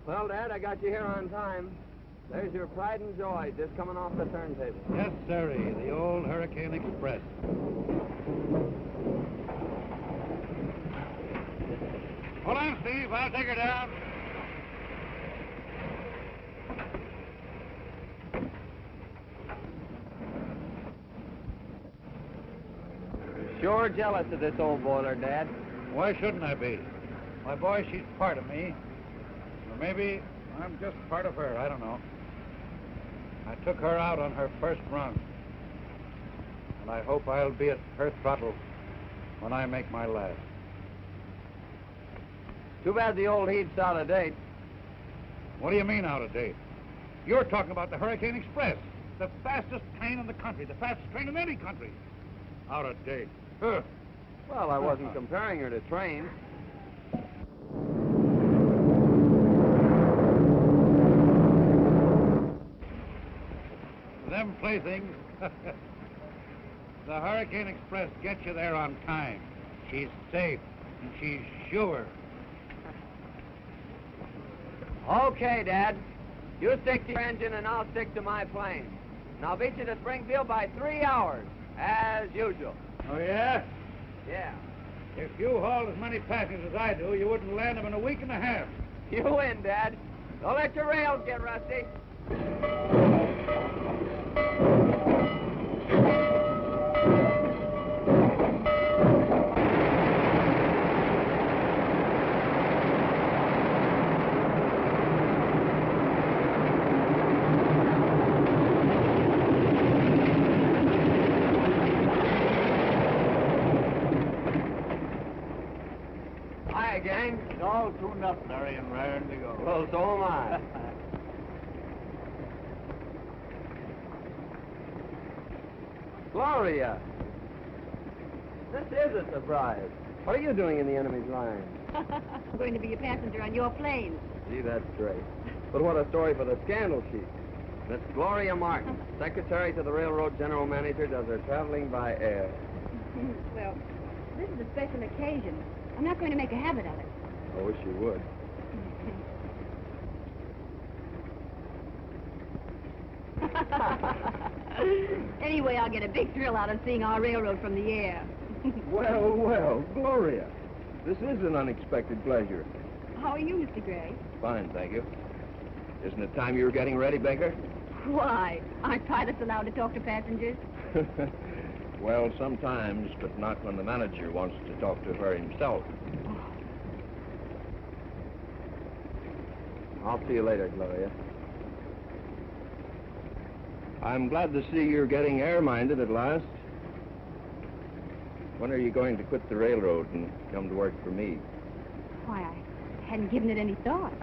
Well, Dad, I got you here on time. There's your pride and joy just coming off the turntable. Yes, sirree, the old Hurricane Express. Hold on, Steve. I'll take her down. Sure jealous of this old boiler, Dad. Why shouldn't I be? My boy, she's part of me. Or maybe I'm just part of her. I don't know. I took her out on her first run. And I hope I'll be at her throttle when I make my last. Too bad the old heat's out of date. What do you mean out of date? You're talking about the Hurricane Express. The fastest train in the country. The fastest train in any country. Out of date. Huh. Well, I wasn't comparing her to trains. Them playthings. The Hurricane Express gets you there on time. She's safe, and she's sure. Okay, Dad. You stick to your engine, and I'll stick to my plane. And I'll beat you to Springfield by 3 hours, as usual. Oh, yeah? Yeah. If you hauled as many passengers as I do, you wouldn't land them in a week and a half. You win, Dad. Don't let your rails get rusty. Hi, gang. All tuned up, Larry, and raring to go. Well, so am I. Gloria! This is a surprise. What are you doing in the enemy's line? I'm going to be a passenger on your plane. Gee, that's great. But what a story for the scandal sheet. Miss Gloria Martin, secretary to the railroad general manager, does her traveling by air. Well, this is a special occasion. I'm not going to make a habit of it. I wish you would. Anyway, I'll get a big thrill out of seeing our railroad from the air. Well, well, Gloria. This is an unexpected pleasure. How are you, Mr. Gray? Fine, thank you. Isn't it time you were getting ready, Baker? Why? Aren't pilots allowed to talk to passengers? Well, sometimes, but not when the manager wants to talk to her himself. I'll see you later, Gloria. I'm glad to see you're getting air-minded at last. When are you going to quit the railroad and come to work for me? Why, I hadn't given it any thought.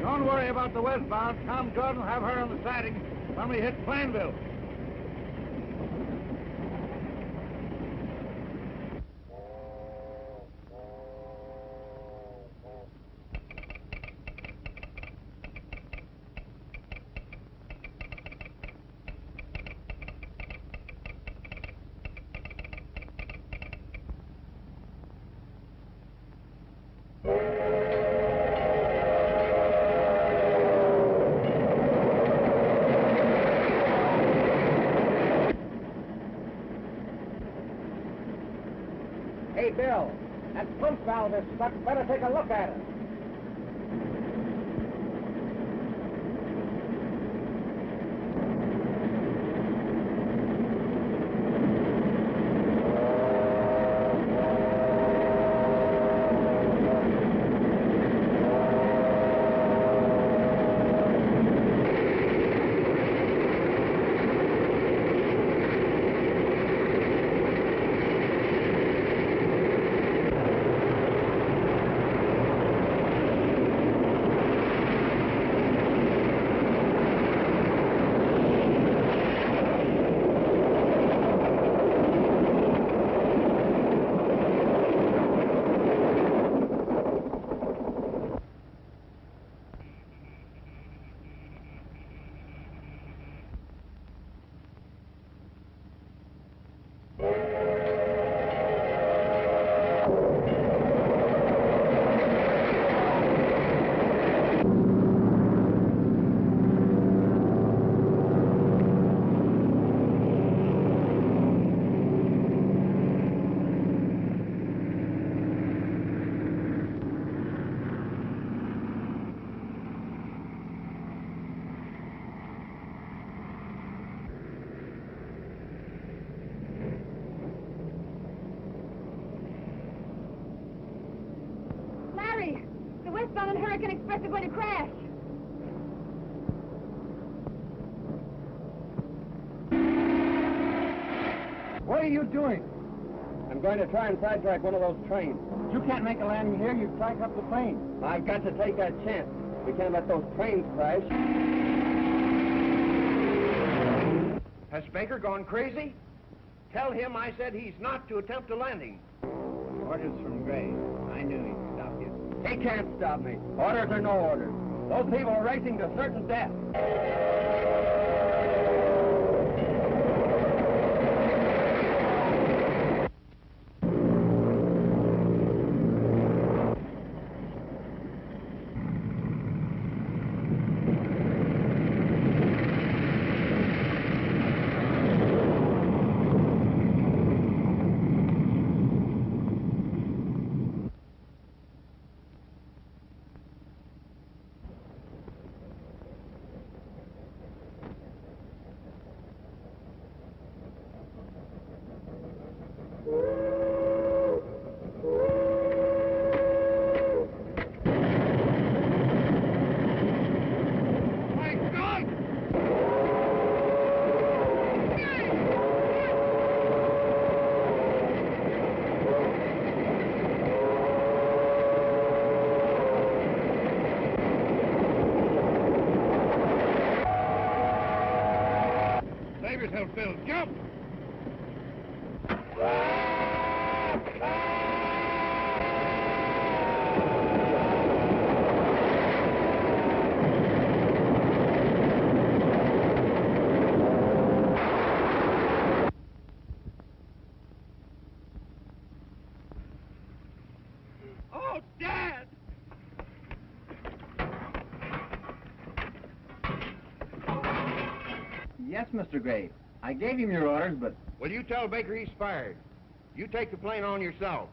Don't worry about the westbound. Tom Jordan will have her on the siding when we hit Plainville. Hey, Bill, that pump valve is stuck. Better take a look at it. are going to crash. What are you doing? I'm going to try and sidetrack one of those trains. You can't make a landing here. You strike up the plane. I've got to take that chance. We can't let those trains crash. Has Baker gone crazy? Tell him I said he's not to attempt a landing. Orders from Gray. I knew he'd stop you. He can't stop me. Orders or no orders. Those people are racing to certain death. Bill, jump! Oh, Dad! Yes, Mr. Gray. I gave him your orders, but... Well, you tell Baker he's fired. You take the plane on yourself.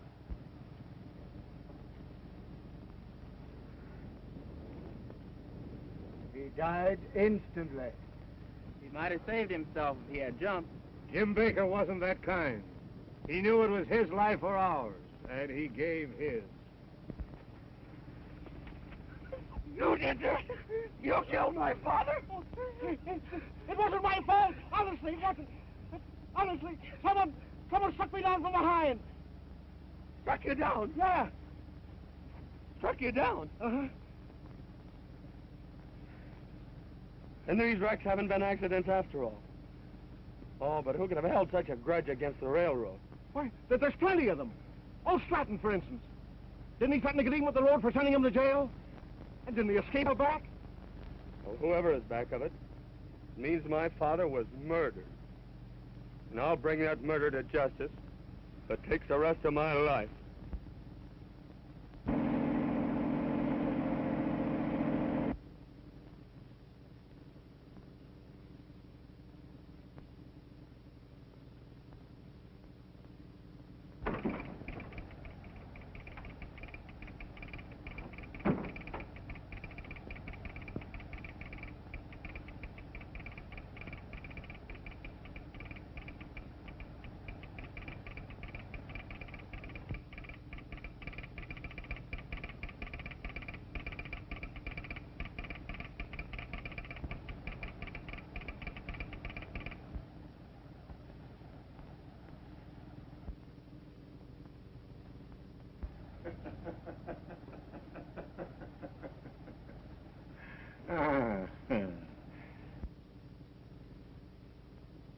He died instantly. He might have saved himself if he had jumped. Jim Baker wasn't that kind. He knew it was his life or ours, and he gave his. You did this! You killed my father! It wasn't my fault. Honestly, it wasn't. Honestly, someone struck me down from behind. Struck you down? Yeah. Struck you down? Uh-huh. And these wrecks haven't been accidents after all. Oh, but who could have held such a grudge against the railroad? Why, there's plenty of them. Old Stratton, for instance. Didn't he threaten to get even with the road for sending him to jail? And didn't he escape her back? Well, whoever is back of it means my father was murdered. And I'll bring that murder to justice if it takes the rest of my life.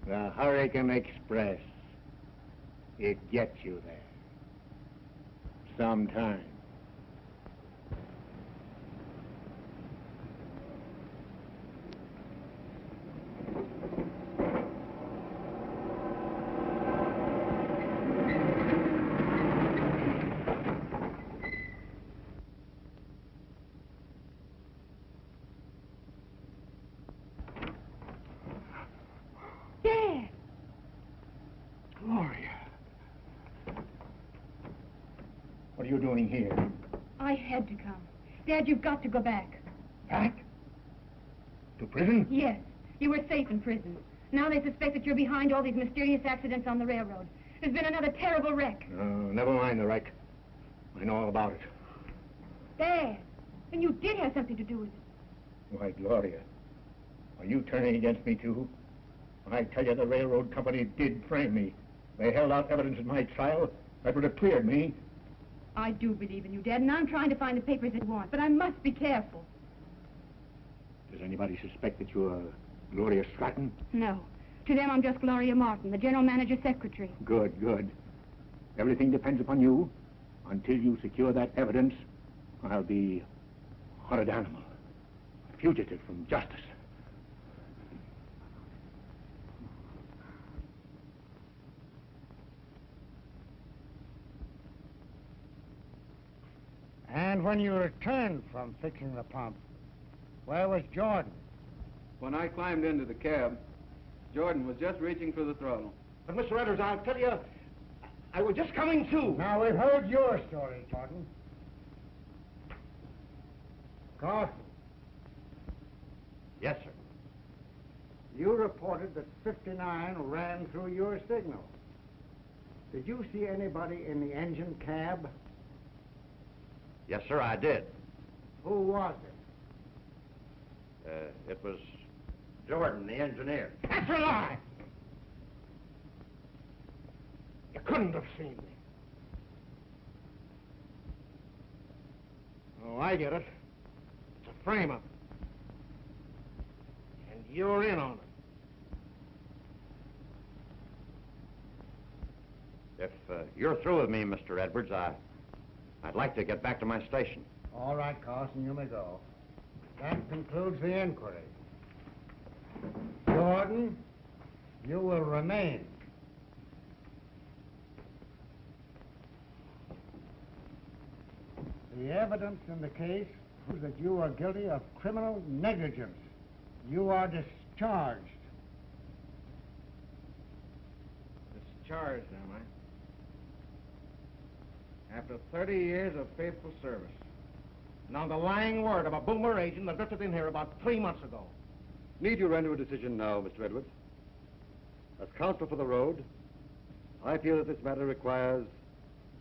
The Hurricane Express. It gets you there. Sometime. Dad! Gloria. What are you doing here? I had to come. Dad, you've got to go back. Back? To prison? Yes. You were safe in prison. Now they suspect that you're behind all these mysterious accidents on the railroad. There's been another terrible wreck. Never mind the wreck. I know all about it. Dad! And you did have something to do with it. Why, Gloria, are you turning against me, too? I tell you, the railroad company did frame me. They held out evidence in my trial that would have cleared me. I do believe in you, Dad, and I'm trying to find the papers that you want, but I must be careful. Does anybody suspect that you're Gloria Stratton? No. To them, I'm just Gloria Martin, the general manager's secretary. Good, good. Everything depends upon you. Until you secure that evidence, I'll be a hunted animal, a fugitive from justice. And when you returned from fixing the pump, where was Jordan? When I climbed into the cab, Jordan was just reaching for the throttle. But, Mr. Edwards, I'll tell you, I was just coming to. Now, we've heard your story, Jordan. Carson. Yes, sir. You reported that 59 ran through your signal. Did you see anybody in the engine cab? Yes, sir, I did. Who was it? It was Jordan, the engineer. That's a lie! You couldn't have seen me. Oh, I get it. It's a frame-up. And you're in on it. If you're through with me, Mr. Edwards, I'd like to get back to my station. All right, Carson, you may go. That concludes the inquiry. Jordan, you will remain. The evidence in the case proves that you are guilty of criminal negligence. You are discharged. Discharged, am I? After 30 years of faithful service. Now the lying word of a boomer agent that drifted in here about 3 months ago. Need you render a decision now, Mr. Edwards? As counsel for the road, I feel that this matter requires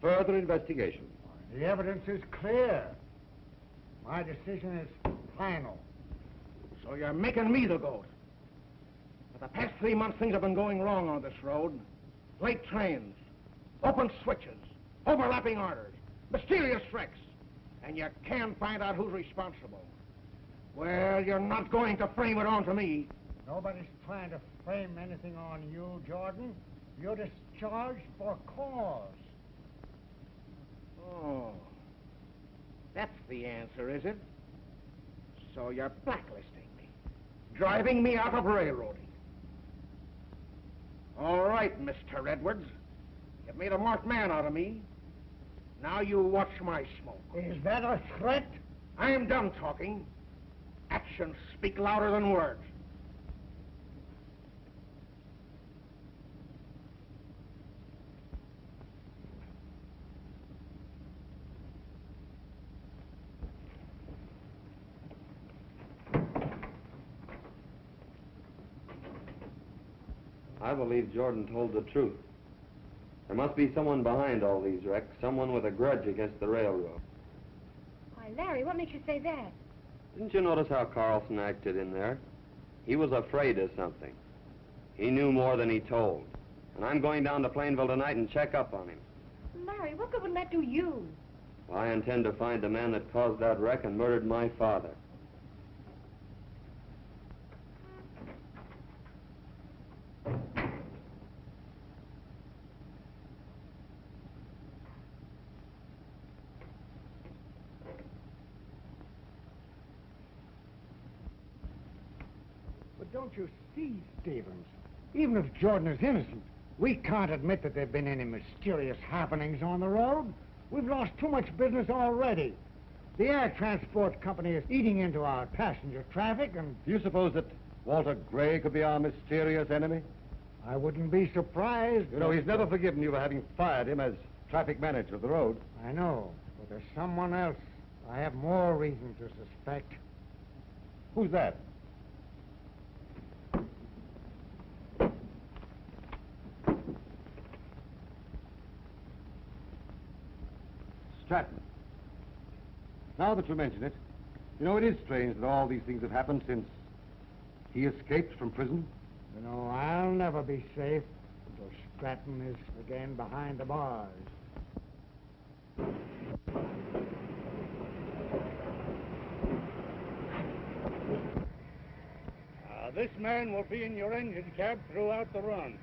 further investigation. The evidence is clear. My decision is final. So you're making me the goat. For the past 3 months, things have been going wrong on this road. Late trains, open switches, overlapping orders, mysterious wrecks. And you can't find out who's responsible. Well, you're not going to frame it onto me. Nobody's trying to frame anything on you, Jordan. You're discharged for cause. Oh. That's the answer, is it? So you're blacklisting me. Driving me out of railroading. All right, Mr. Edwards. You've made a marked man out of me. Now you watch my smoke. Is that a threat? I am done talking. Actions speak louder than words. I believe Jordan told the truth. There must be someone behind all these wrecks, someone with a grudge against the railroad. Why, Larry, what makes you say that? Didn't you notice how Carlson acted in there? He was afraid of something. He knew more than he told. And I'm going down to Plainville tonight and check up on him. Larry, what good would that do you? Well, I intend to find the man that caused that wreck and murdered my father. But don't you see, Stevens? Even if Jordan is innocent, we can't admit that there have been any mysterious happenings on the road. We've lost too much business already. The air transport company is eating into our passenger traffic, and Do you suppose that Walter Gray could be our mysterious enemy? I wouldn't be surprised. You know, he's never forgiven you for having fired him as traffic manager of the road. I know, but there's someone else I have more reason to suspect. Who's that? Stratton. Now that you mention it, You know, it is strange that all these things have happened since he escaped from prison. You know, I'll never be safe until Stratton is again behind the bars. This man will be in your engine cab throughout the run.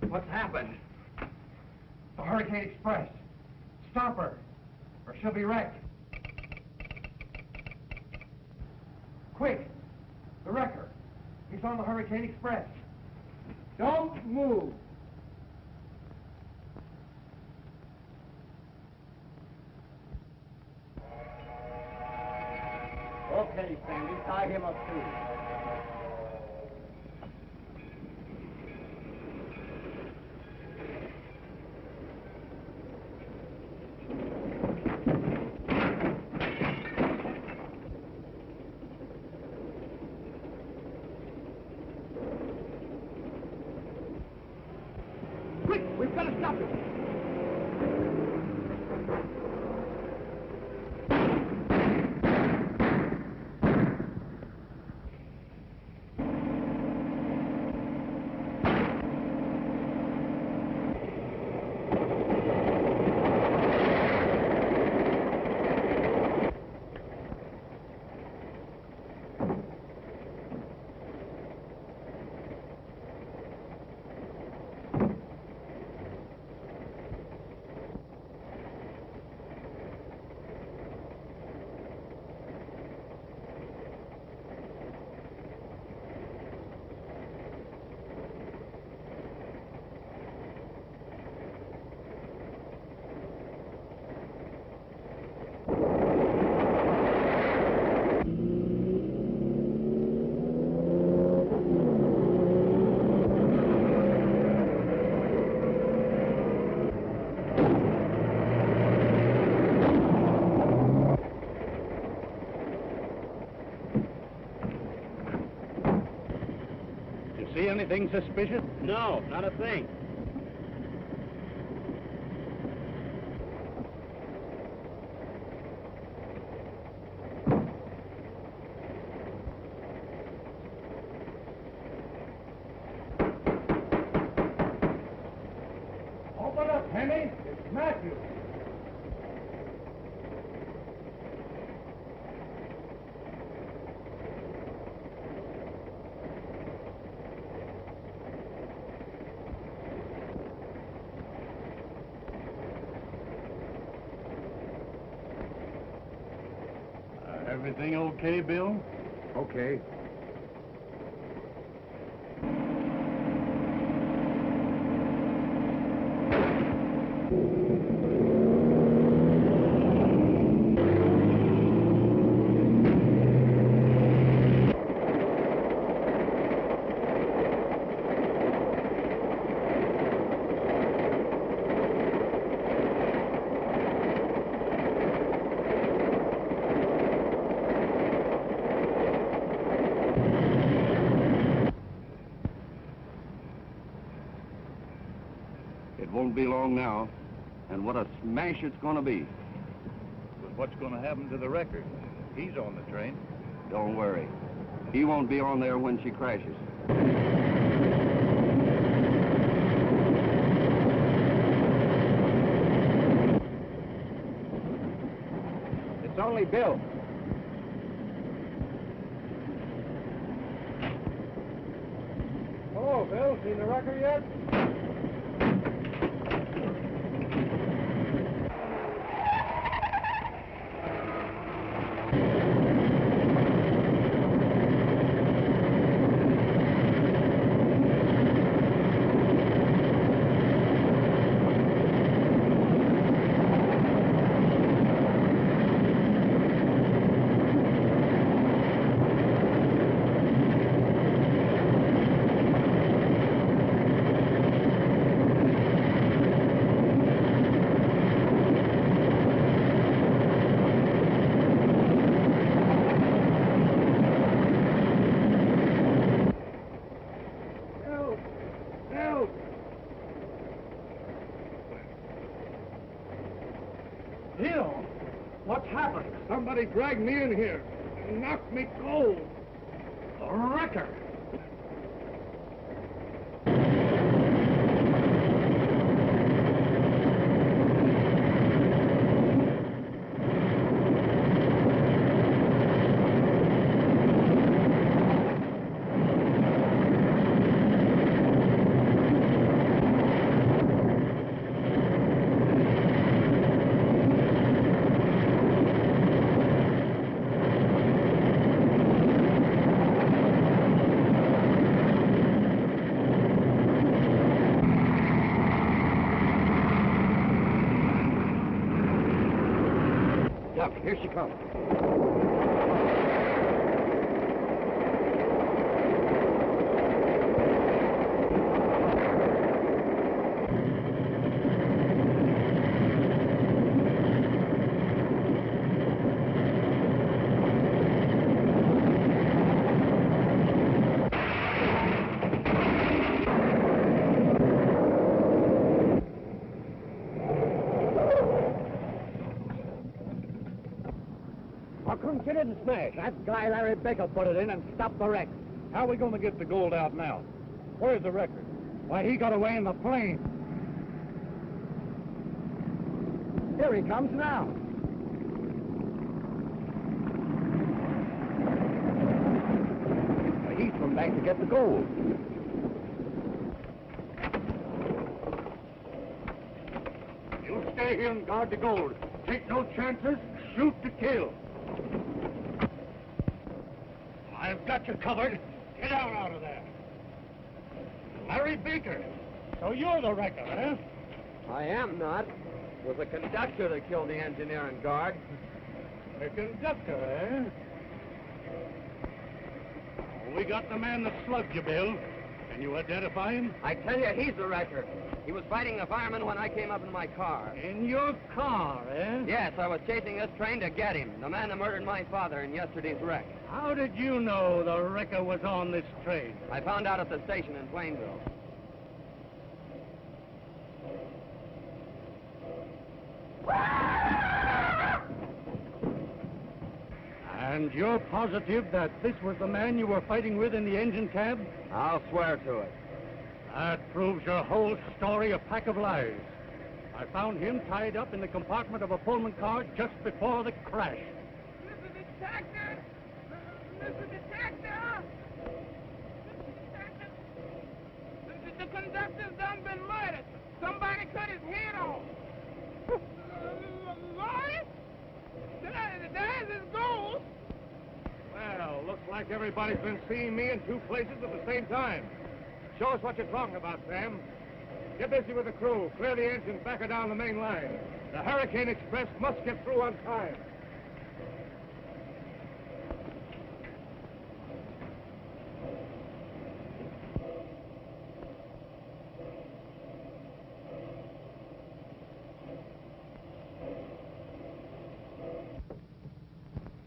What's happened? The Hurricane Express. Stop her, or she'll be wrecked. Quick! The wrecker. He's on the Hurricane Express. Don't move! Okay, Sandy, tie him up too. Quick! We've got to stop him! See anything suspicious? No, not a thing. Open up, Henry. It's Matthew. Everything okay, Bill? Okay. It won't be long now. And what a smash it's going to be. But what's going to happen to the record? He's on the train. Don't worry. He won't be on there when she crashes. It's only Bill. Hello, Bill. Seen the wrecker yet? Somebody dragged me in here and knocked me cold. A wrecker. Here she comes. She didn't smash. That guy Larry Baker put it in and stopped the wreck. How are we going to get the gold out now? Where's the record? Why, he got away in the plane. Here he comes now. Why, he's come back to get the gold. You stay here and guard the gold. Take no chances. Shoot to kill. I've got you covered. Get out of there. Larry Baker. So you're the wrecker, eh? I am not. It was the conductor that killed the engineer and guard. The conductor, eh? We got the man that slugged you, Bill. Can you identify him? I tell you, he's the wrecker. He was fighting the fireman when I came up in my car. In your car, eh? Yes, I was chasing this train to get him, the man that murdered my father in yesterday's wreck. How did you know the wrecker was on this train? I found out at the station in Plainville. And you're positive that this was the man you were fighting with in the engine cab? I'll swear to it. That proves your whole story a pack of lies. I found him tied up in the compartment of a Pullman car just before the crash. Mr. Detective! Mr. Detective! The conductor's done been murdered. Somebody cut his head off. Lord? There's his gold. Well, looks like everybody's been seeing me in two places at the same time. Show us what you're talking about, Sam. Get busy with the crew. Clear the engine back or down the main line. The Hurricane Express must get through on time.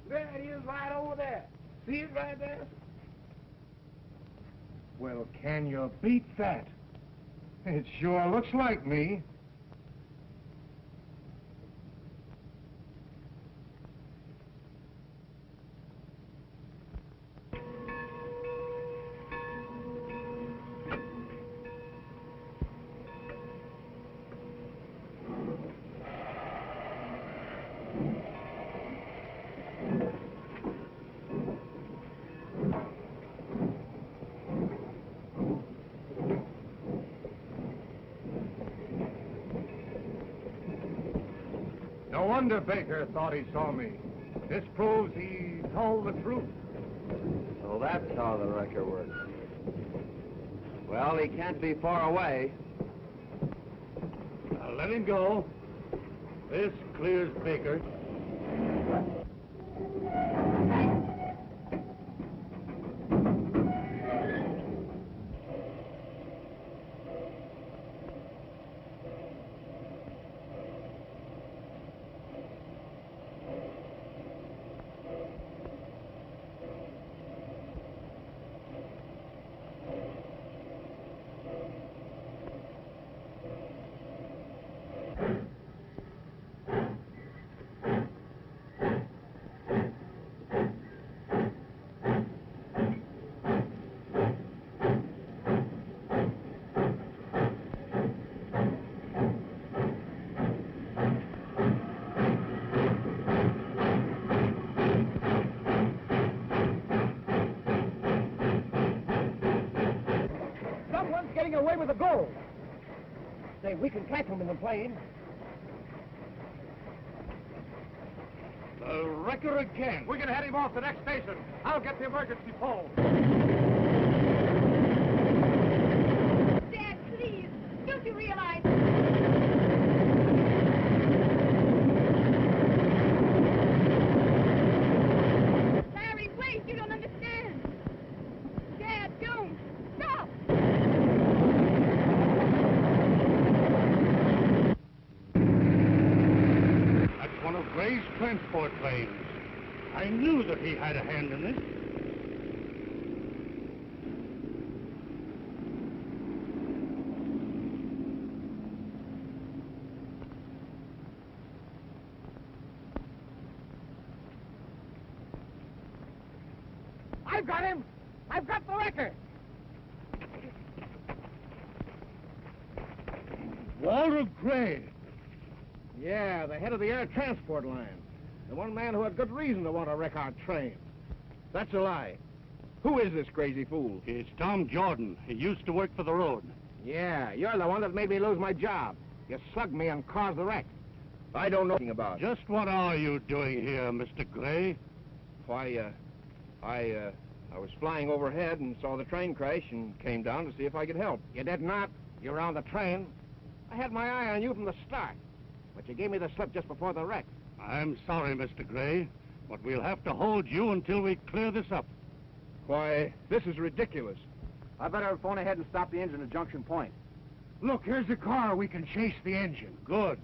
There it is right over there. See it right there? Well, can you beat that? It sure looks like me. No wonder Baker thought he saw me. This proves he told the truth. So that's how the wrecker works. Well, he can't be far away. Now let him go. This clears Baker. Getting away with the gold. Say, we can catch him in the plane. The wrecker again. We can head him off the next station. I'll get the emergency pole. Dad, please. Don't you realize... Larry, wait. You don't understand. Dad, don't. Stop. One of Gray's transport planes. I knew that he had a hand in this. I've got him! I've got the wrecker! Walter Gray. Yeah, the head of the air transport line. The one man who had good reason to want to wreck our train. That's a lie. Who is this crazy fool? It's Tom Jordan. He used to work for the road. Yeah, you're the one that made me lose my job. You slugged me and caused the wreck. I don't know anything about it. Just what are you doing here, Mr. Gray? Why, I was flying overhead and saw the train crash and came down to see if I could help. You did not. You were on the train. I had my eye on you from the start. But you gave me the slip just before the wreck. I'm sorry, Mr. Gray, but we'll have to hold you until we clear this up. Why, this is ridiculous. I better phone ahead and stop the engine at Junction Point. Look, here's the car. We can chase the engine. Good.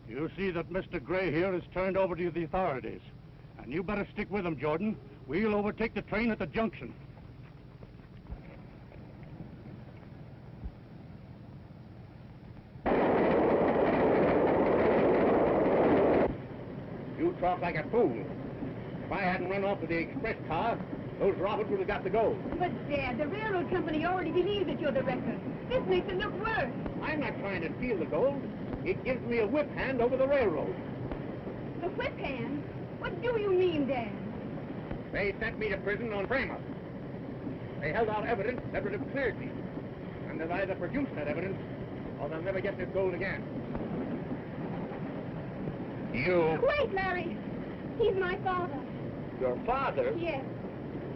You see that Mr. Gray here is turned over to the authorities. And you better stick with him, Jordan. We'll overtake the train at the junction. You talk like a fool. If I hadn't run off with the express car, those robbers would have got the gold. But, Dad, the railroad company already believes that you're the wrecker. This makes it look worse. I'm not trying to steal the gold. It gives me a whip hand over the railroad. The whip hand? What do you mean, Dad? They sent me to prison on frame-up. They held out evidence that would have cleared me. And they'll either produce that evidence, or they'll never get this gold again. You... Wait, Larry! He's my father. Your father? Yes.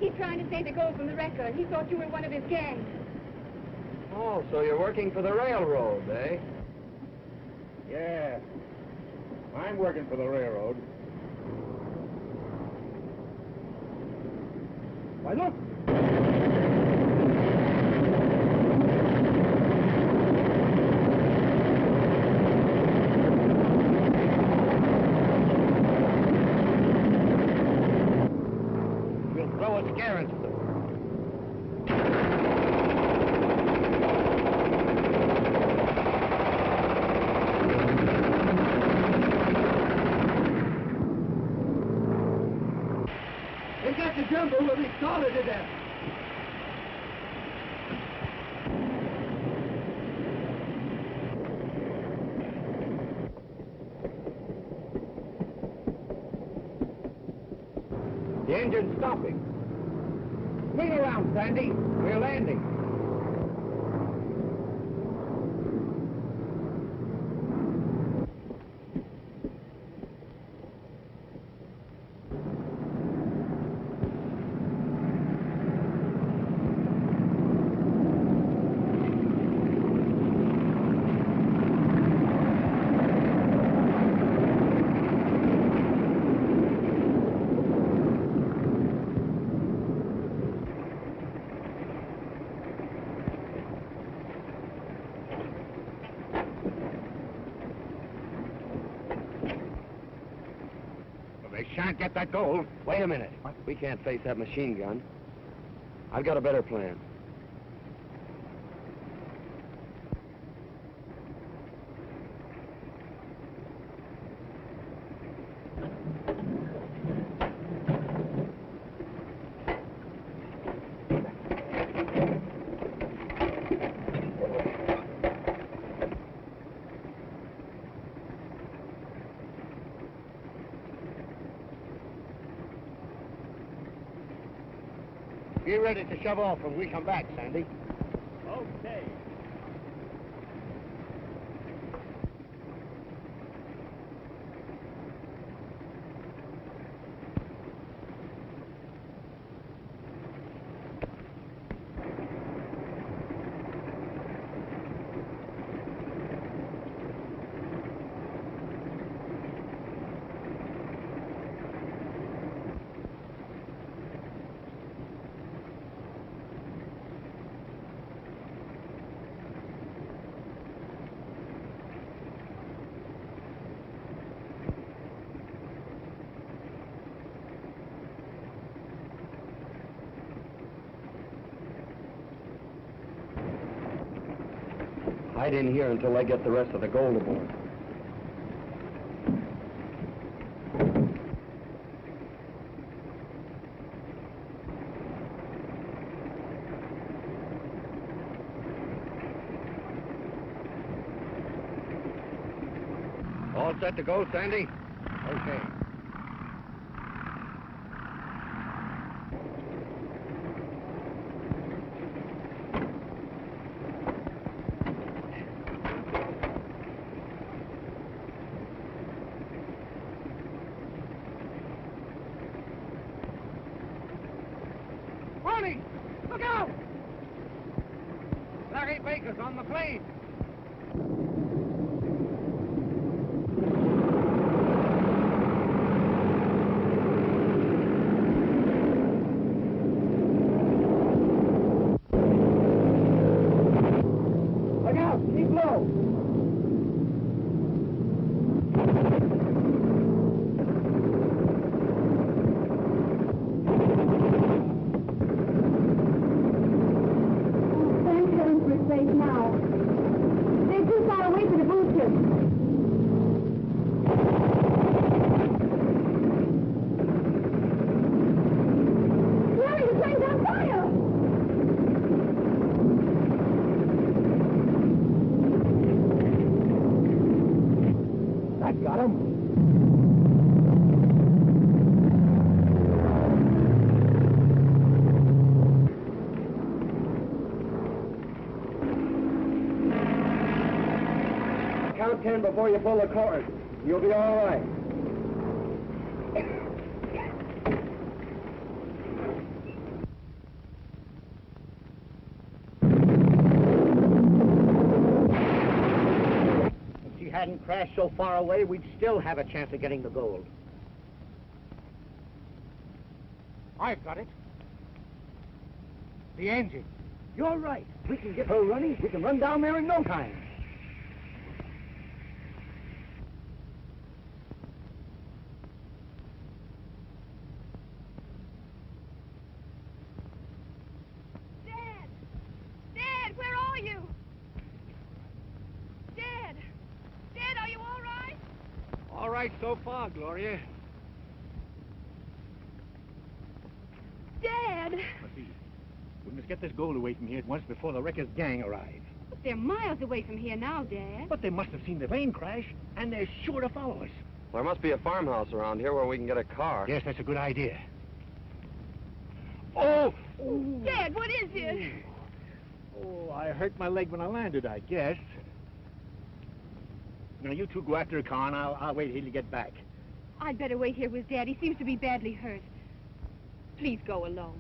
He's trying to take the gold from the wrecker. He thought you were one of his gang. Oh, so you're working for the railroad, eh? Yeah. I'm working for the railroad. Why, look! We'll throw a scare into them. back to jump or we'll be scalded to death. The engine's stopping. Swing around, Sandy. We're landing. They shan't get that gold. Wait a minute. We can't face that machine gun. I've got a better plan. Be ready to shove off when we come back, Sandy. Okay. Hide in here until I get the rest of the gold aboard. All set to go, Sandy? Okay. Barney, look out! Larry Baker's on the plane. Look out! Keep low! Count 10 before you pull the cord. You'll be all right. If she hadn't crashed so far away, we'd still have a chance of getting the gold. I've got it. The engine. You're right. We can get her running. We can run down there in no time. Dad! Dad, where are you? Dad! Dad, are you all right? All right so far, Gloria. Dad. Let's see. We must get this gold away from here at once before the wrecker's gang arrive. But they're miles away from here now, Dad. But they must have seen the plane crash, and they're sure to follow us. There must be a farmhouse around here where we can get a car. Yes, that's a good idea. Oh! Dad, what is it? Oh, I hurt my leg when I landed, I guess. Now, you two go after a car, and I'll wait till you get back. I'd better wait here with Dad. He seems to be badly hurt. Please go alone.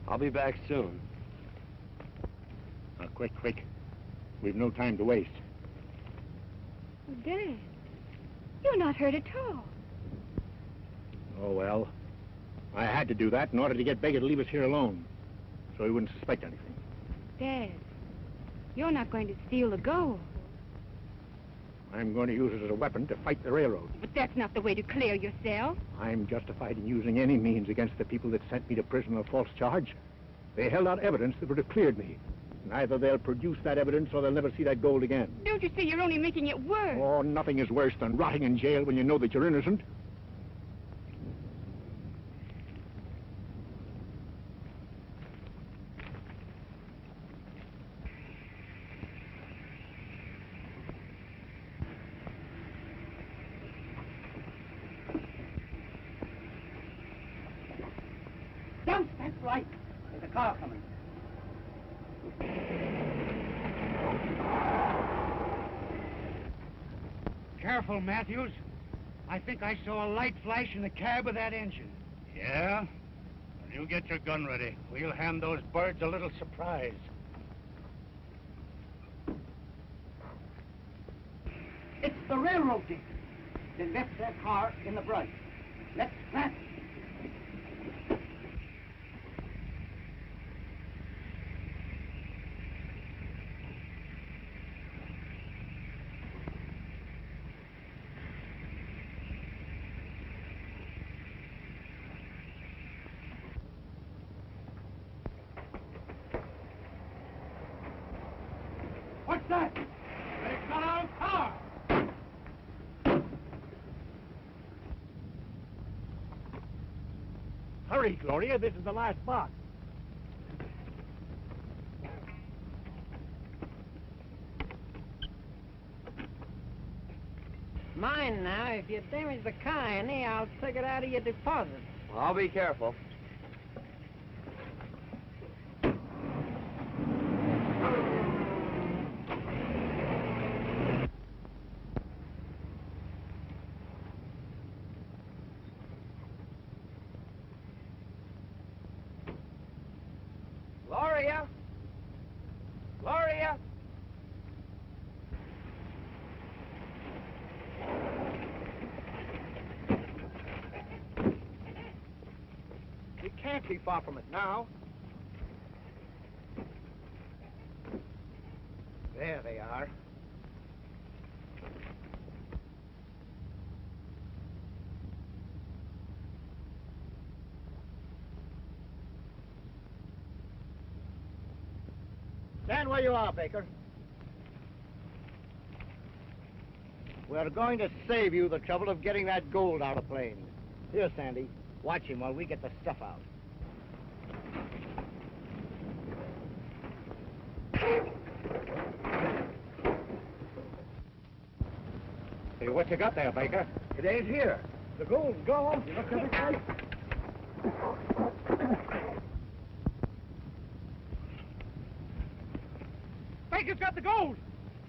I'll be back soon. Now, quick. We've no time to waste. Oh, Dad, you're not hurt at all. Oh, well. I had to do that in order to get Baker to leave us here alone, so he wouldn't suspect anything. Dad, you're not going to steal the gold. I'm going to use it as a weapon to fight the railroad. But that's not the way to clear yourself. I'm justified in using any means against the people that sent me to prison on a false charge. They held out evidence that would have cleared me. And either they'll produce that evidence or they'll never see that gold again. Don't you see you're only making it worse? Oh, nothing is worse than rotting in jail when you know that you're innocent. Don't stand right. There's a car coming. Careful, Matthews. I think I saw a light flash in the cab of that engine. Yeah? Well, you get your gun ready. We'll hand those birds a little surprise. It's the railroad team. They left their car in the brush. Let's plant. What's that? They got our car! Hurry, Gloria. This is the last box. Mind now, if you damage the car any, I'll take it out of your deposit. Well, I'll be careful. Gloria? Gloria? We can't be far from it now. There they are. Stand where you are, Baker. We're going to save you the trouble of getting that gold out of plane. Here, Sandy. Watch him while we get the stuff out. Hey, what you got there, Baker? It ain't here. The gold's gone. You looked every place. Baker's got the gold!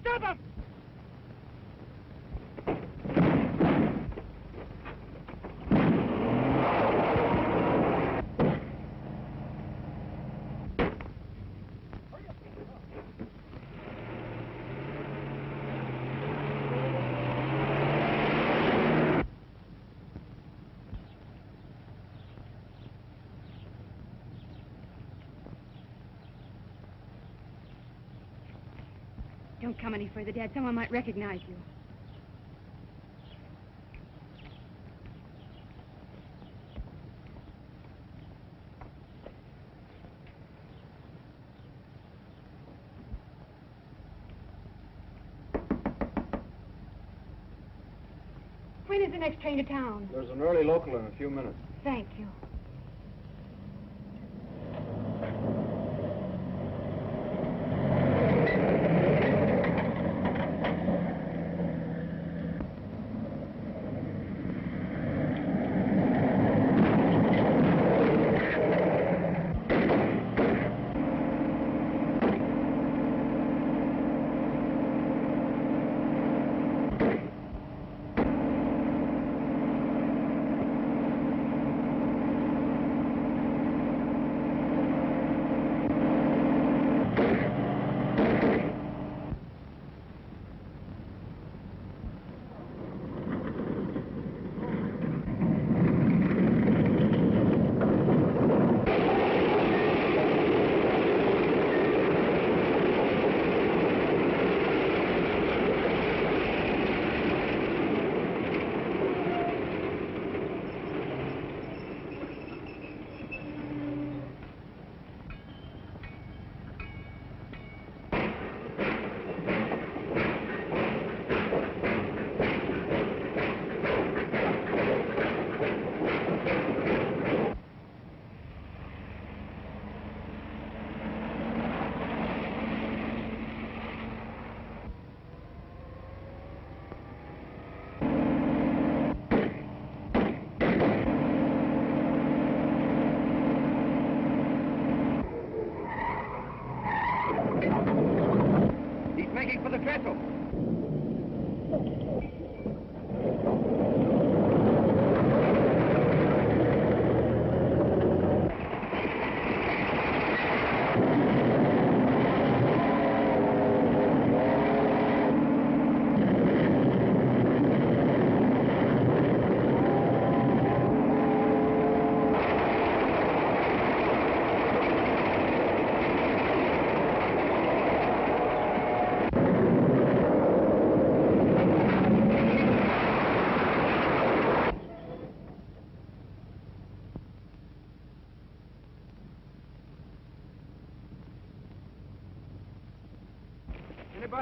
Stop him! Don't come any further, Dad. Someone might recognize you. When is the next train to town? There's an early local in a few minutes. Thank you.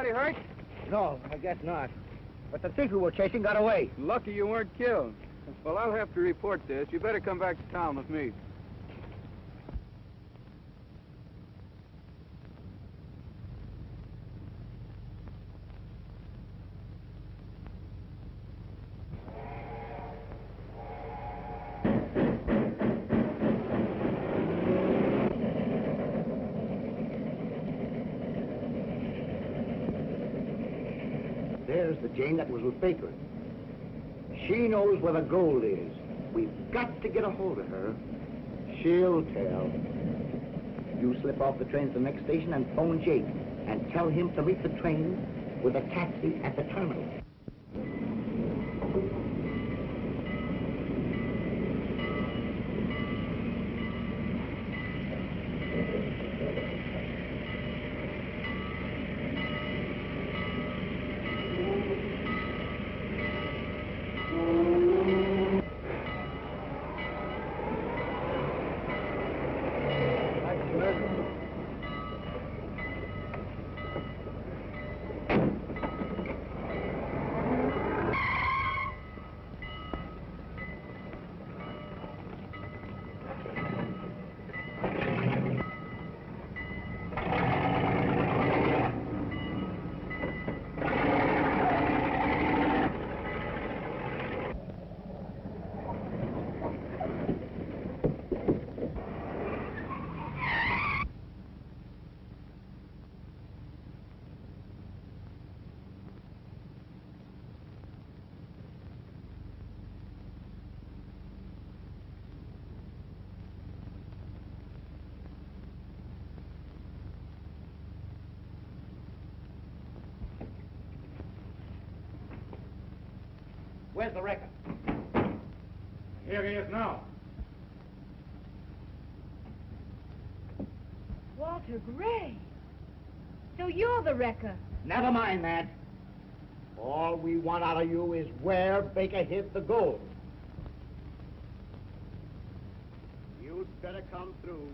anybody hurt? No, I guess not. But the thief we were chasing got away. Lucky you weren't killed. Well, I'll have to report this. You better come back to town with me. There's the Jane that was with Baker. She knows where the gold is. We've got to get a hold of her. She'll tell. You slip off the train to the next station and phone Jake and tell him to meet the train with a taxi at the terminal. Where's the wrecker? Here he is now. Walter Gray. So you're the wrecker. Never mind that. All we want out of you is where Baker hid the gold. You'd better come through.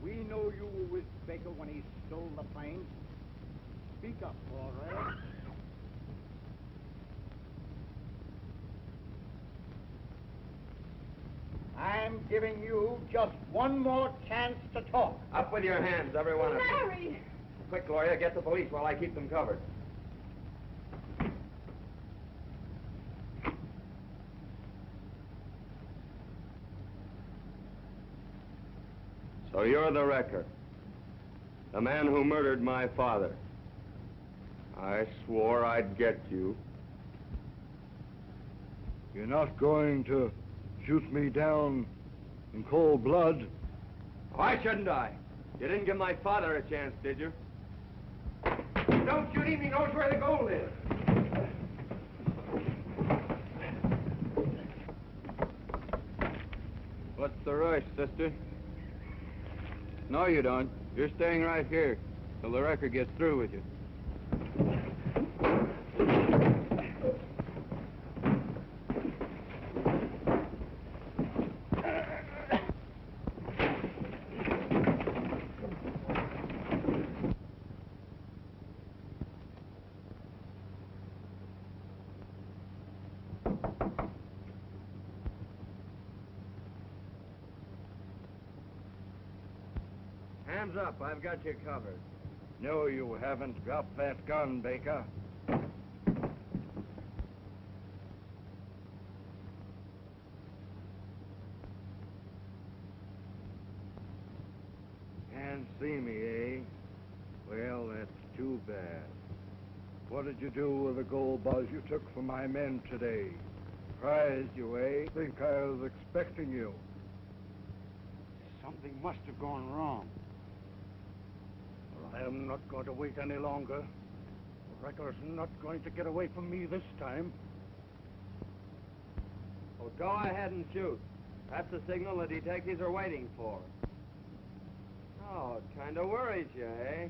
We know you were with Baker when he stole the plane. Speak up, all right? I'm giving you just one more chance to talk. Up with your hands, every one of you. Larry! Quick, Gloria, get the police while I keep them covered. So you're the wrecker. The man who murdered my father. I swore I'd get you. You're not going to shoot me down in cold blood? Why shouldn't I? You didn't give my father a chance, did you? Don't shoot him, he knows where the gold is. What's the rush, sister? No, you don't. You're staying right here till the wrecker gets through with you. Hands up, I've got you covered. No, you haven't. Drop that gun, Baker. Can't see me, eh? Well, that's too bad. What did you do with the gold buzz you took from my men today? Surprised you, eh? Think I was expecting you. Something must have gone wrong. Well, I am not going to wait any longer. The wrecker's not going to get away from me this time. Well, go ahead and shoot. That's the signal the detectives are waiting for. Oh, it kind of worries you, eh?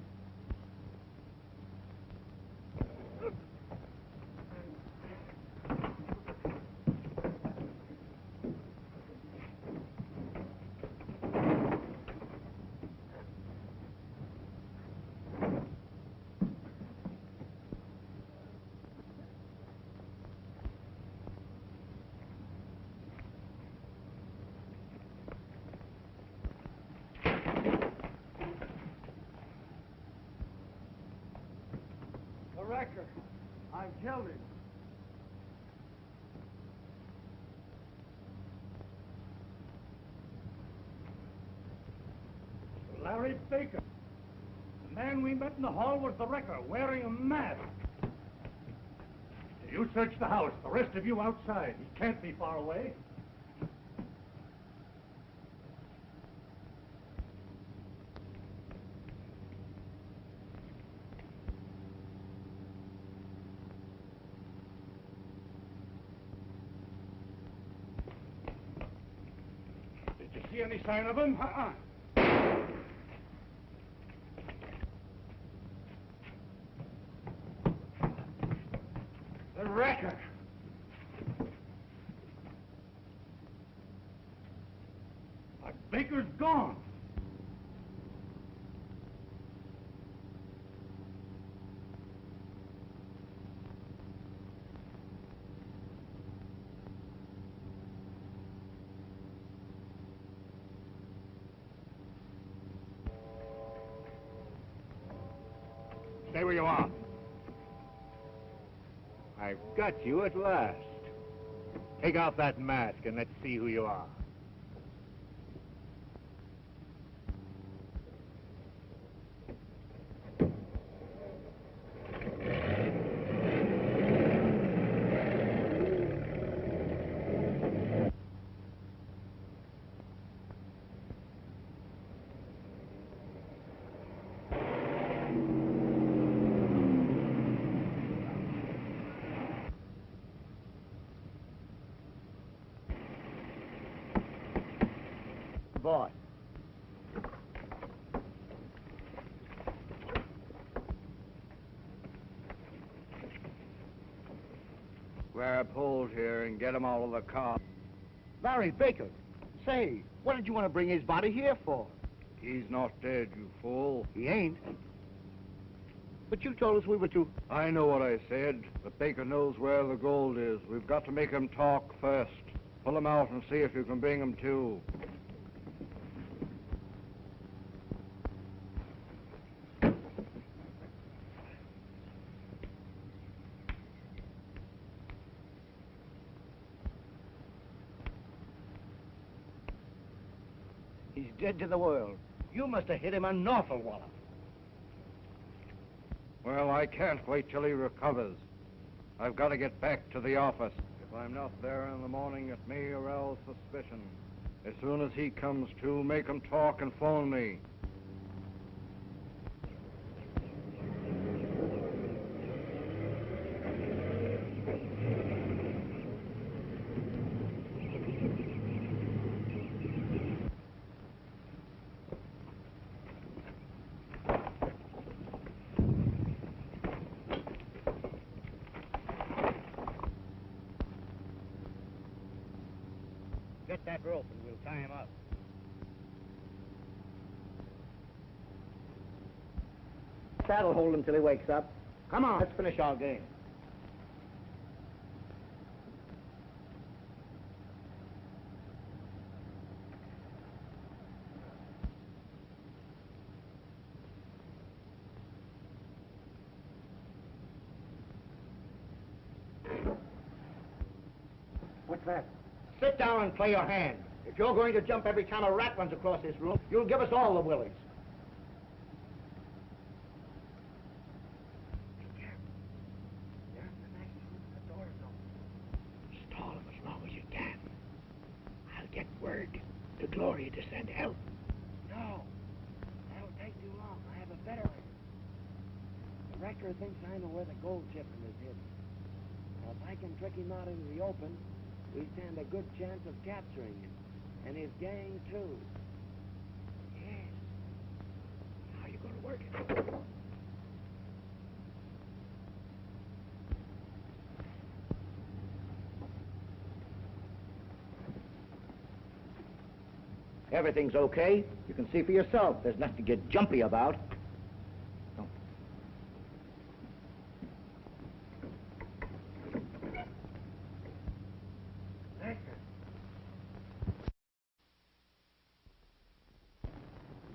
Wrecker. I've killed him. Larry Baker. The man we met in the hall was the wrecker, wearing a mask. You search the house. The rest of you outside. He can't be far away. Did you see any sign of him? The wrecker. Baker's gone. Stay where you are. I've got you at last. Take off that mask and let's see who you are. Boy. Grab hold here and get him out of the car. Larry Baker. Say, what did you want to bring his body here for? He's not dead, you fool. He ain't. But you told us we were to... I know what I said, but Baker knows where the gold is. We've got to make him talk first. Pull him out and see if you can bring him to. He's dead to the world. You must have hit him an awful wallop. Well, I can't wait till he recovers. I've got to get back to the office. If I'm not there in the morning, it may arouse suspicion. As soon as he comes to, make him talk and phone me. Get that rope and we'll tie him up. That'll hold him till he wakes up. Come on, let's finish our game. What's that? Sit down and play your hand. If you're going to jump every time a rat runs across this room, you'll give us all the willies. Stall him as long as you can. I'll get word to Gloria to send help. No, that'll take too long. I have a better idea. The wrecker thinks I know where the gold shipment is hidden. Now, if I can trick him out into the open, we stand a good chance of capturing him. And his gang, too. Yes. How are you going to work it? Everything's okay. You can see for yourself. There's nothing to get jumpy about. Oh.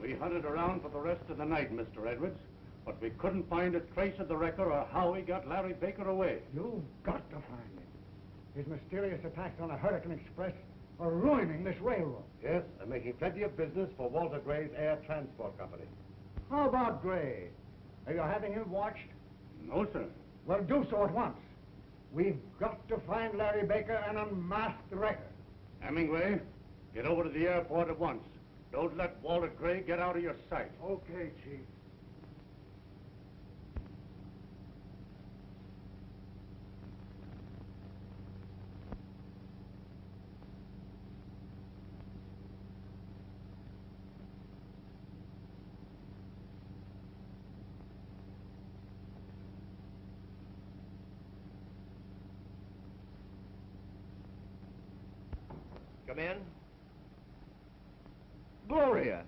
We hunted around for the rest of the night, Mr. Edwards. But we couldn't find a trace of the wrecker or how he got Larry Baker away. You've got to find him. His mysterious attacks on the Hurricane Express are ruining this railroad. Yes, and making plenty of business for Walter Gray's Air Transport Company. How about Gray? Are you having him watched? No, sir. Well, do so at once. We've got to find Larry Baker and unmask the wrecker. Hemingway, get over to the airport at once. Don't let Walter Gray get out of your sight. Okay, Chief. Come in. Gloria,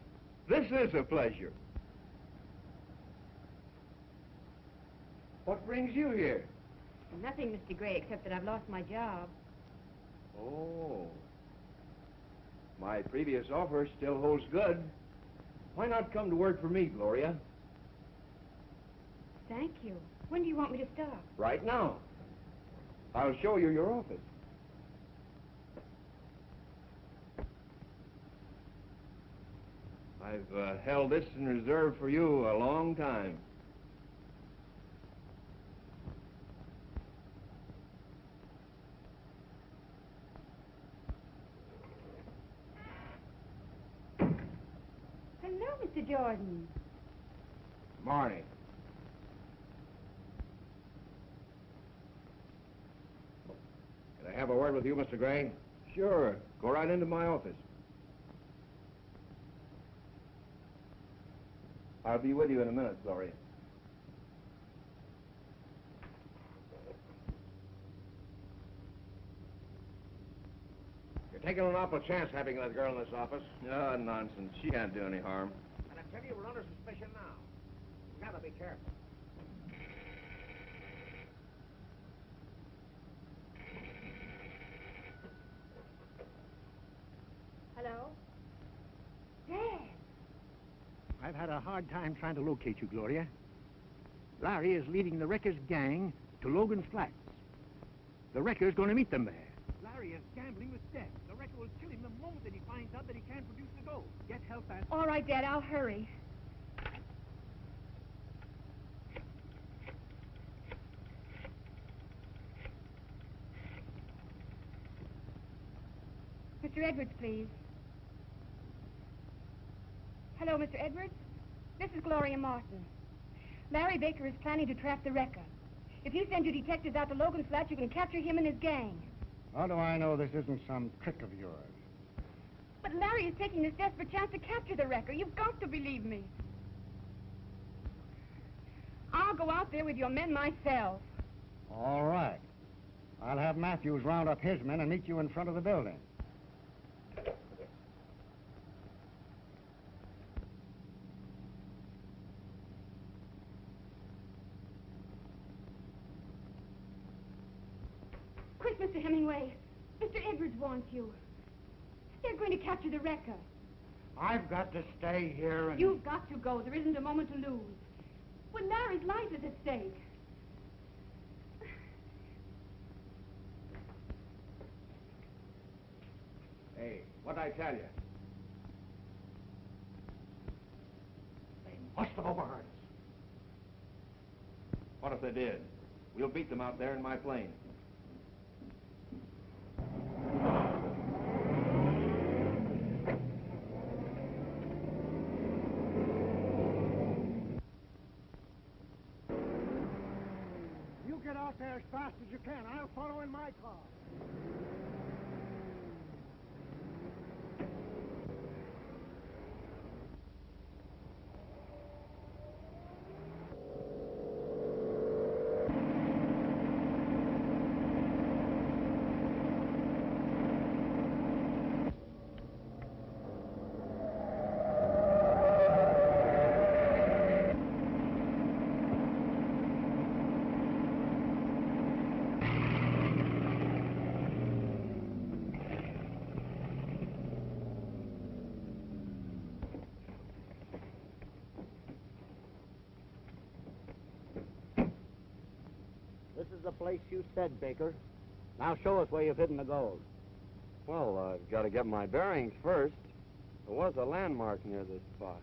this is a pleasure. What brings you here? Nothing, Mr. Gray, except that I've lost my job. Oh. My previous offer still holds good. Why not come to work for me, Gloria? Thank you. When do you want me to start? Right now. I'll show you your office. I've held this in reserve for you a long time. Hello, Mr. Jordan. Marnie. Can I have a word with you, Mr. Gray? Sure. Go right into my office. I'll be with you in a minute, Gloria. You're taking an awful chance having that girl in this office. Oh, nonsense. She can't do any harm. And I tell you, we're under suspicion now. You gotta be careful. Hello? Dad! I've had a hard time trying to locate you, Gloria. Larry is leading the wrecker's gang to Logan's Flats. The wrecker's going to meet them there. Larry is gambling with death. The wrecker will kill him the moment that he finds out that he can't produce the gold. Get help and... All right, Dad, I'll hurry. Mr. Edwards, please. Hello, Mr. Edwards. This is Gloria Martin. Larry Baker is planning to trap the wrecker. If you send your detectives out to Logan Flats, you can capture him and his gang. How do I know this isn't some trick of yours? But Larry is taking this desperate chance to capture the wrecker. You've got to believe me. I'll go out there with your men myself. All right. I'll have Matthews round up his men and meet you in front of the building. Quick, Mr. Hemingway. Mr. Edwards wants you. They're going to capture the wrecker. I've got to stay here and... You've got to go. There isn't a moment to lose. Well, Larry's life is at stake. Hey, what'd I tell you? They must have overheard us. What if they did? We'll beat them out there in my plane. You get out there as fast as you can. I'll follow in my car. the place you said, Baker. Now show us where you've hidden the gold. Well, I've got to get my bearings first. There was a landmark near this spot.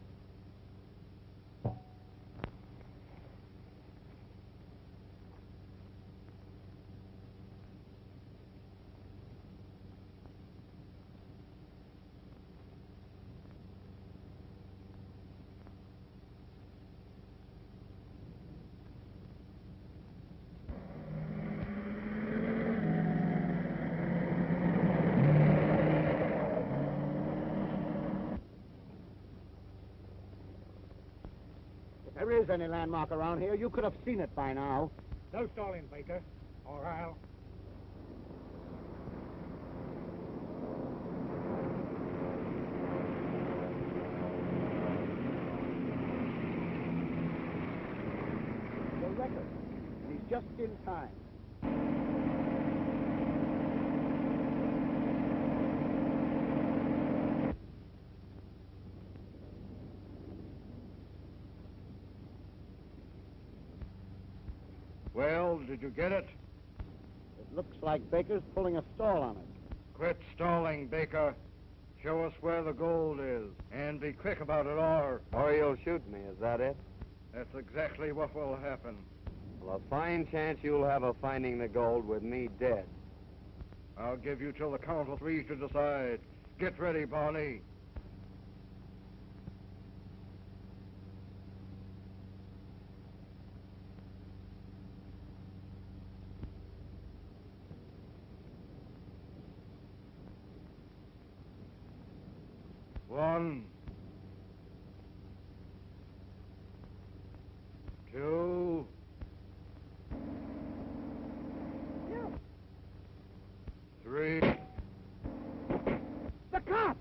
If there is any landmark around here, you could have seen it by now. No stalling, Baker, or I'll... The record. And he's just in time. Well, did you get it? It looks like Baker's pulling a stall on it. Quit stalling, Baker. Show us where the gold is, and be quick about it, or... Or you'll shoot me, is that it? That's exactly what will happen. Well, a fine chance you'll have of finding the gold with me dead. I'll give you till the count of 3 to decide. Get ready, Barney. One, 2, 3. The cops!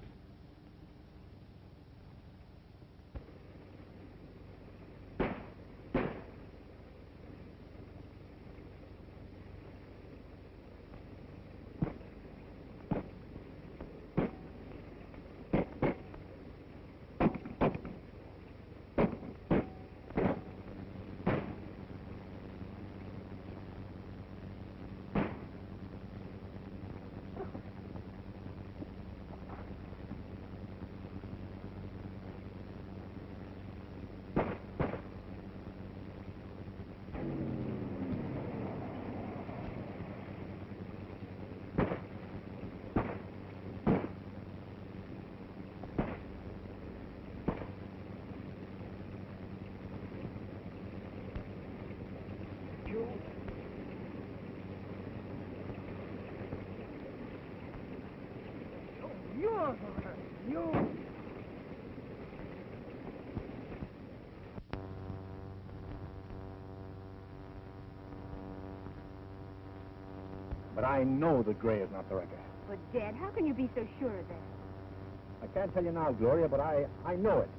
But I know that Gray is not the wrecker. But, Dad, how can you be so sure of that? I can't tell you now, Gloria, but I know it.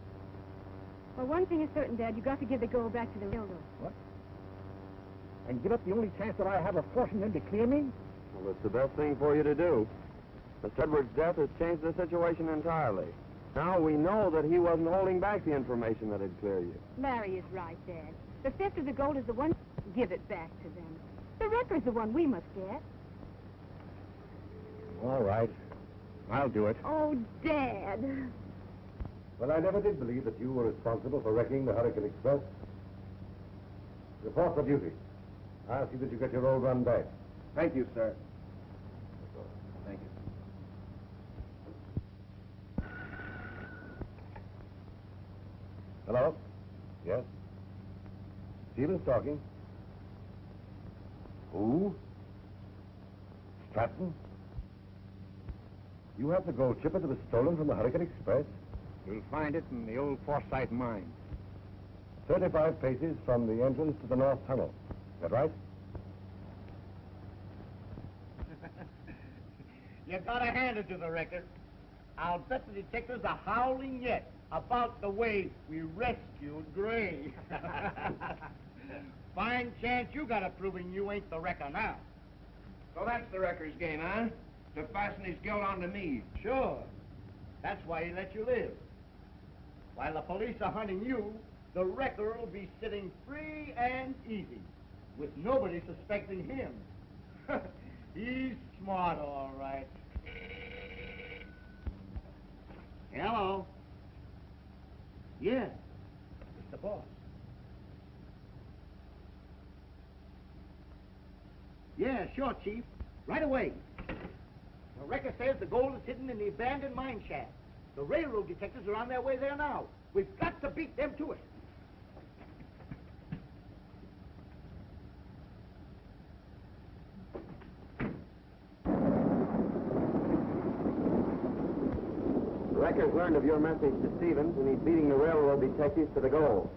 Well, one thing is certain, Dad. You've got to give the gold back to the railroad. What? And give up the only chance that I have of forcing them to clear me? Well, it's the best thing for you to do. Mr. Edwards' death has changed the situation entirely. Now we know that he wasn't holding back the information that had cleared you. Larry is right, Dad. The theft of the gold is the one. Give it back to them. The wrecker's the one we must get. All right. I'll do it. Oh, Dad. Well, I never did believe that you were responsible for wrecking the Hurricane Express. Report for duty. I'll see that you get your old run back. Thank you, sir. Thank you. Hello? Yes? Stevens talking. Who? Stratton? You have the gold chip that was stolen from the Hurricane Express? You'll find it in the old Forsyth mine. 35 paces from the entrance to the North Tunnel. Is that right? You gotta hand it to the wrecker. I'll bet the detectives are howling yet about the way we rescued Gray. Fine chance you got of proving you ain't the wrecker now. So that's the wrecker's game, huh? To fasten his guilt onto me. Sure. That's why he let you live. While the police are hunting you, the wrecker will be sitting free and easy. with nobody suspecting him. He's smart, all right. Hello. Yeah, it's the boss. Yeah, sure, Chief. Right away. The record says the gold is hidden in the abandoned mine shaft. The railroad detectives are on their way there now. We've got to beat them to it. The Wrecker's learned of your message to Stevens, and he's beating the railroad detectives to the goal.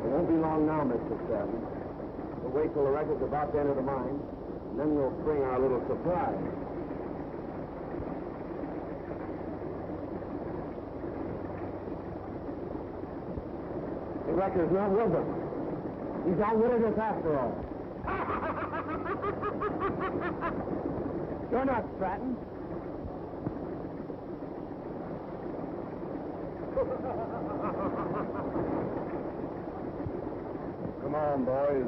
It won't be long now, Mr. Stratton. We'll wait till the Wrecker's about to enter the mine, and then we'll spring our little surprise. The Wrecker's not with us. He's outwitted us after all. You're not Stratton. Come on, boys.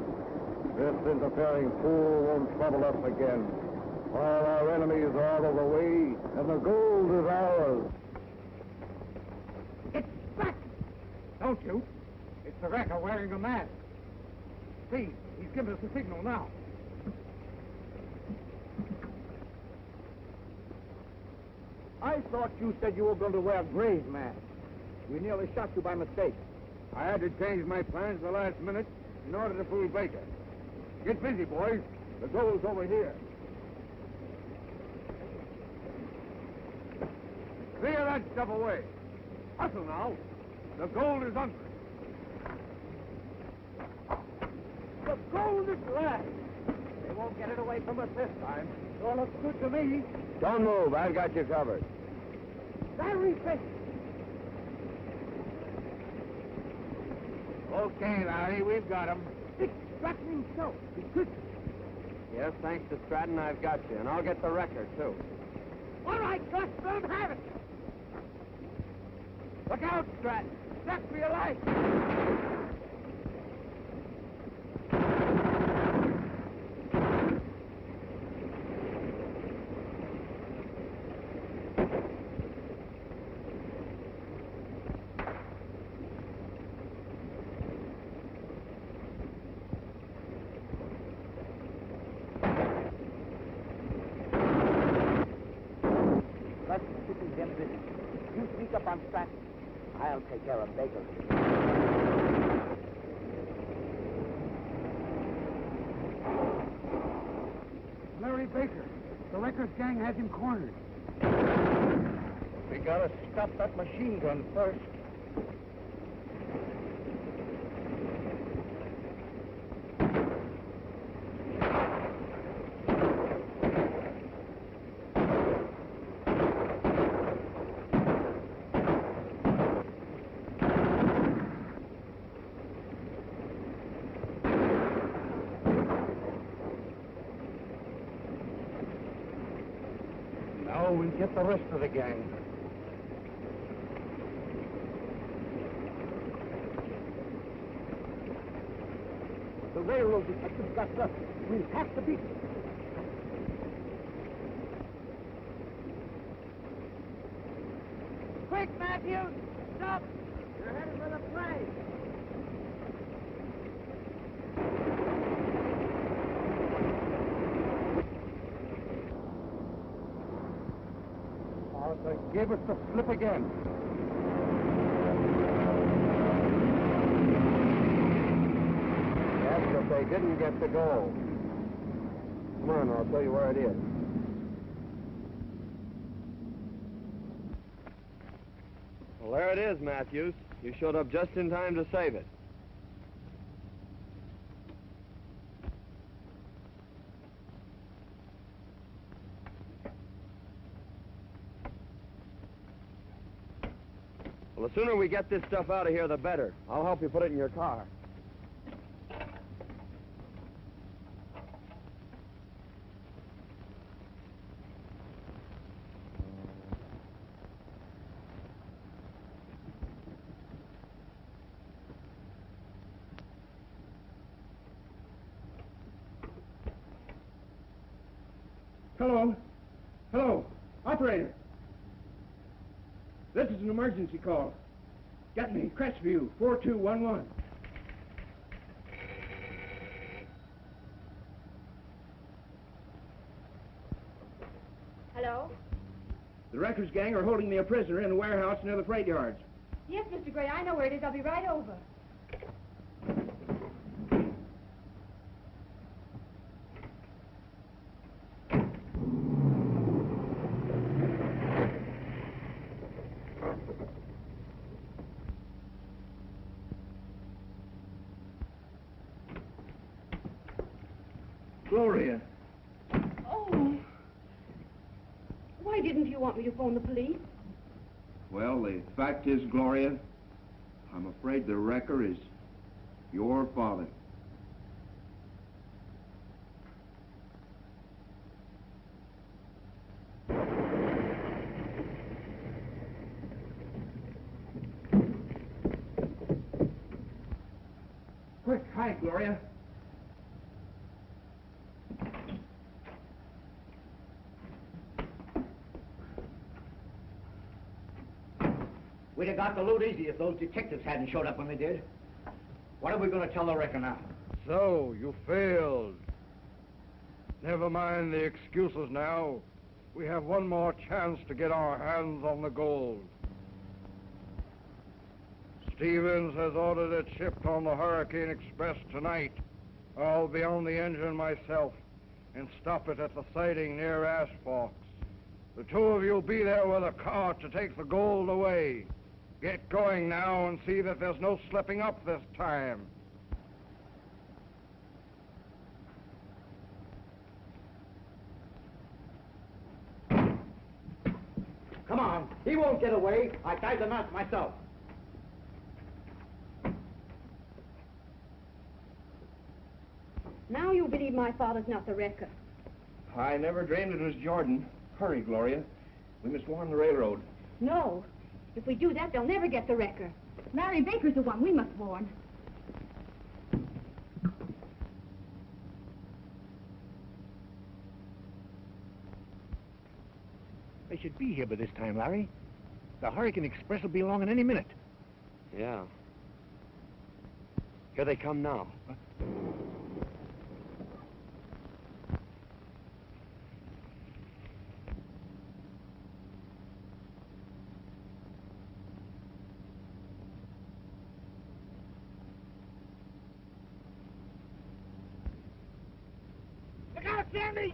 This interfering fool won't trouble us again. All our enemies are out of the way, and the gold is ours. It's back! Don't shoot. It's the wrecker wearing a mask. See, he's giving us a signal now. I thought you said you were going to wear Gray's mask. We nearly shot you by mistake. I had to change my plans the last minute in order to fool Baker. Get busy, boys. The gold's over here. Clear that stuff away. Hustle now. The gold is under it. The gold is left. They won't get it away from us this time. Sure looks good to me. Don't move. I've got you covered. Larry Baker. Okay, Larry, we've got him. It's Stratton himself. He's Christian. Yes, thanks to Stratton, I've got you, and I'll get the record, too. All right, Gus, let him have it. Look out, Stratton. Duck for your life. You sneak up on Stratton. I'll take care of Baker. Larry Baker. The Wrecker's gang has him cornered. We gotta stop that machine gun first. Now we'll get the rest of the gang. The railroad detectives got us. We'll have to beat them. Quick, Matthews! Stop! You're headed for the plane! Oh, they gave us the slip again. Yes, but they didn't get the gold. Come on, I'll tell you where it is. Well, there it is, Matthews. You showed up just in time to save it. Well, the sooner we get this stuff out of here, the better. I'll help you put it in your car. Hello? Hello? Operator? This is an emergency call. Get me, Crestview, 4211. Hello? The Wreckers gang are holding me a prisoner in a warehouse near the freight yards. Yes, Mr. Gray, I know where it is. I'll be right over. Gloria. Oh. Why didn't you want me to phone the police? Well, the fact is, Gloria, I'm afraid the wrecker is your father. Quick, hide, Gloria. We'd have got the loot easy if those detectives hadn't showed up when they did. What are we going to tell the wrecker now? So, you failed. Never mind the excuses now. We have one more chance to get our hands on the gold. Stevens has ordered it shipped on the Hurricane Express tonight. I'll be on the engine myself and stop it at the siding near Ash Forks. The two of you be there with a cart to take the gold away. Get going now and see that there's no slipping up this time. Come on, he won't get away. I tied the knot myself. Now you believe my father's not the wrecker. I never dreamed it was Jordan. Hurry, Gloria. We must warn the railroad. No. If we do that, they'll never get the wrecker. Larry Baker's the one we must warn. They should be here by this time, Larry. The Hurricane Express will be along in any minute. Yeah. Here they come now. Huh? Look out, Sandy!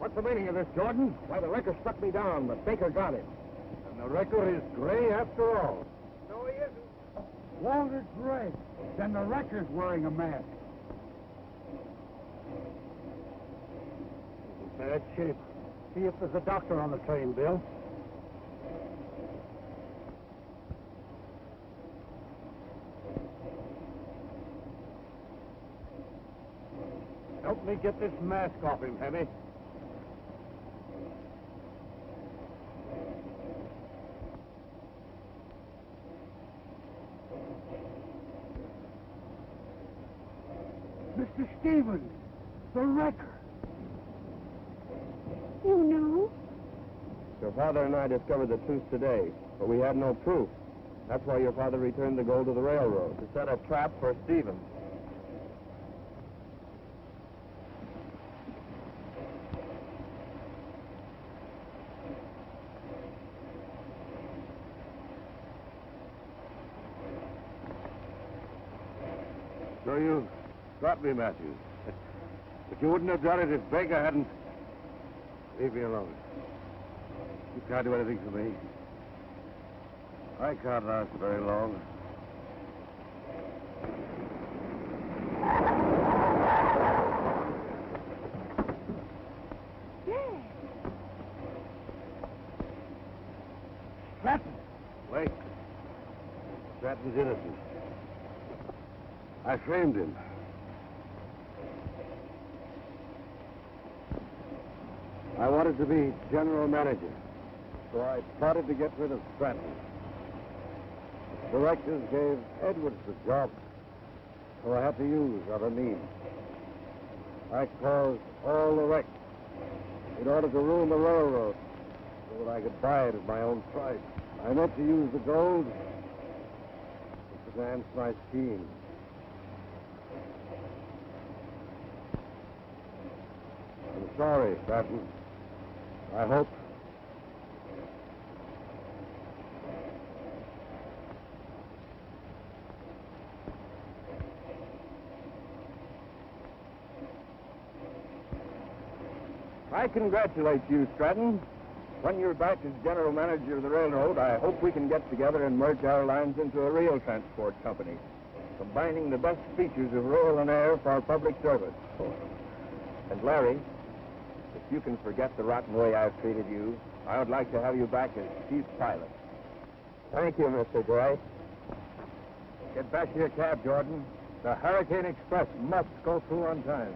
What's the meaning of this, Jordan? Why, the wrecker struck me down, but Baker got him. And the wrecker is Gray after all. No, he isn't. Walter Gray. Then the wrecker's wearing a mask. Bad shape. See if there's a doctor on the train, Bill. Help me get this mask off him, Hemmy. Mr. Stevens, the wrecker. You know? Your father and I discovered the truth today, but we had no proof. That's why your father returned the gold to the railroad, to set a trap for Stevens. So you got me, Matthews. But you wouldn't have done it if Baker hadn't... Leave me alone. You can't do anything for me. I can't last very long. Yes. Stratton! Wait. Stratton's innocent. I framed him. I wanted to be general manager, so I plotted to get rid of Stratton. The directors gave Edwards the job, so I had to use other means. I caused all the wrecks in order to ruin the railroad so that I could buy it at my own price. I meant to use the gold to finance my scheme. I'm sorry, Stratton. I hope... I congratulate you, Stratton. When you're back as general manager of the railroad, I hope we can get together and merge our lines into a rail transport company, combining the best features of rail and air for our public service. And Larry, if you can forget the rotten way I've treated you, I would like to have you back as chief pilot. Thank you, Mr. Gray. Get back to your cab, Jordan. The Hurricane Express must go through on time.